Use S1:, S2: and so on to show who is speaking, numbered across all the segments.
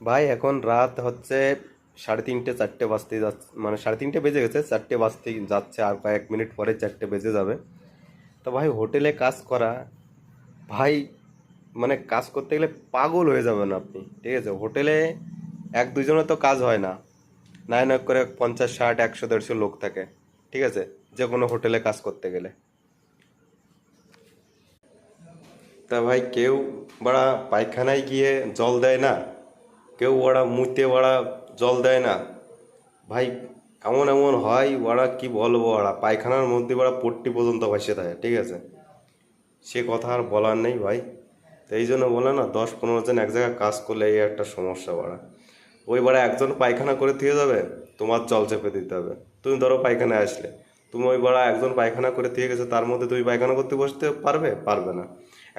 S1: ভাই এখন রাত হচ্ছে 3:30 4টে বাজতে যাচ্ছে, মানে 3:30 বেজে গেছে, 4টে বাজতে যাচ্ছে, আর কয়েক মিনিট পরে 4টে বেজে যাবে। তো ভাই হোটেলে কাজ করা, ভাই মানে কাজ করতে গেলে পাগল হয়ে যাবেন আপনি। ঠিক আছে, হোটেলে এক দুজনে তো কাজ হয় না, নয় নয় করে 50 60 100 150 লোক থাকে। ঠিক আছে, যে কোনো হোটেলে কাজ করতে গেলে তা ভাই কেউ বড়া পায়খানায় গিয়ে জল দেয় না, কেউ ওরা মুতে ওরা জল দেয় না ভাই। এমন এমন হয় ওরা, কি বলবো, ওরা পায়খানার মধ্যে ওরা পট্টি পর্যন্ত ভাসে থাকে। ঠিক আছে, সে কথা আর বলার নেই ভাই। তো এই জন্য বলে না, 10 15 জন এক জায়গায় কাজ করলে এই একটা সমস্যা বাড়া। ওই বাড়া একজন পায়খানা করে দিয়ে যাবে, তোমার জল চেপে দিতে হবে। তুমি ধরো পায়খানায় আসলে, তুমি ওই বাড়া একজন পায়খানা করে দিয়ে গেছে, তার মধ্যে তুমি পায়খানা করতে বসতে পারবে? পারবে না।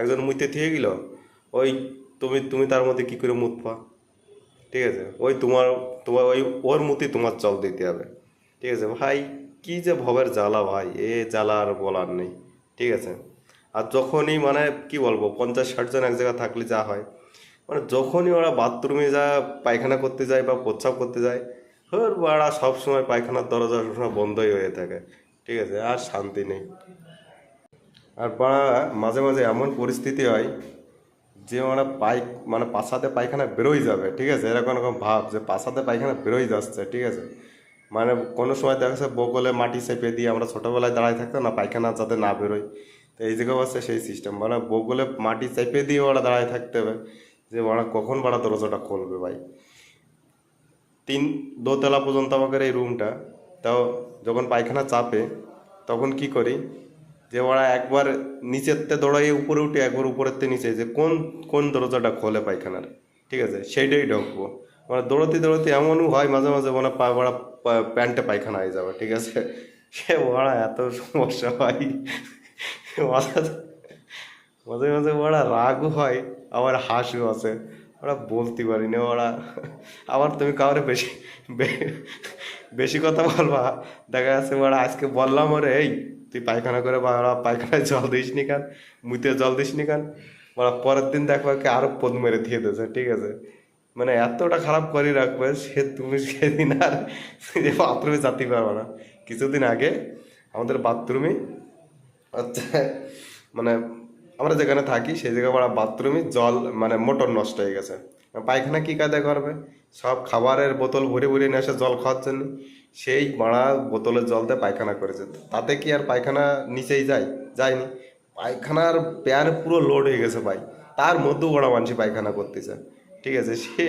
S1: একজন মুইতে দিয়ে গেল, ওই তুমি তুমি তার মধ্যে কি করে মুতবা? ঠিক আছে, ওই তোমার তোমার ওই ওর মতোই তোমার জল দিতে হবে। ঠিক আছে ভাই, কি যে ভবের জ্বালা ভাই, এ জ্বালা আর বলার নেই। ঠিক আছে, আর যখনই মানে কি বলবো, 50 60 জন এক জায়গায় থাকলে যা হয়, মানে যখনই ওরা বাথরুমে যা পায়খানা করতে যায় বা প্রস্রাব করতে যায়, ওরা সবসময় পায়খানার দরজা সবসময় বন্ধই হয়ে থাকে। ঠিক আছে, আর শান্তি নেই। আর বাড়া মাঝে মাঝে এমন পরিস্থিতি হয় যে ওরা মানে পাছাতে পায়খানা বেরোই যাবে। ঠিক আছে, এরকম এরকম ভাব যে পাছাতে পায়খানা বেরোই যাচ্ছে। ঠিক আছে, মানে কোনো সময় দেখা যাচ্ছে বগলে মাটি চেপে দিয়ে, আমরা ছোটোবেলায় দাঁড়ায় থাকতাম না পায়খানা যাতে না বেরোয়, তো এই জায়গাও হচ্ছে সেই সিস্টেম, মানে বগলে মাটি চেপে দিয়ে ওরা দাঁড়ায় থাকতে হবে যে ওরা কখন বাড়া দরজাটা খুলবে ভাই। 3 দোতলা পর্যন্ত আমাদের এই রুমটা। তাও যখন পায়খানা চাপে, তখন কি করি, যে ওরা একবার নিচেরতে দৌড়াই উপরে উঠে, একবার উপরেরতে নিচে, যে কোন কোন দরজাটা খোলে পায়খানার। ঠিক আছে, সেইটাই ঢুকবো। মানে দৌড়াতে দৌড়াতে এমনও হয় মাঝে মাঝে, মানে ওরা প্যান্টে পায়খানা হয়ে যাবে। ঠিক আছে, সে ওরা এত সমস্যা হয়, মাঝে মাঝে মাঝে ওরা রাগও হয়, আবার হাসিও আছে। ওরা বলতে পারি না ওরা। আবার তুমি কাউরে বেশি বে- বেশি কথা বলবা, দেখা যাচ্ছে ওরা আজকে বললাম ওরে, এই তুই পায়খানা করে বা ওরা পায়খানায় জল দিস নি কেন, মুতে জল দিস নি কেন, ওরা পরের দিন দেখবা কি আরো পদ মেরে দিয়ে দিয়েছে। ঠিক আছে, মানে এতটা খারাপ করে রাখবে সে, তুমি সেদিন আর বাথরুমে যেতে পারবে না। কিছুদিন আগে আমাদের বাথরুমে হচ্ছে, মানে আমরা যেখানে থাকি সেই জায়গায় বড় বাথরুমে জল, মানে মোটর নষ্ট হয়ে গেছে। পায়খানা কি কায়দা করবে, সব খাবারের বোতল ভরে ভরে নিয়ে আসে জল খাওয়ার জন্য, সেই মারা বোতলের জল দিয়ে পায়খানা করেছে। তাতে কি আর পায়খানা নিচেই যায়? যায়নি। পায়খানার প্যান পুরো লোড হয়ে গেছে ভাই, তার মধ্যেও বড় মানুষ পায়খানা করতেছে। ঠিক আছে, সে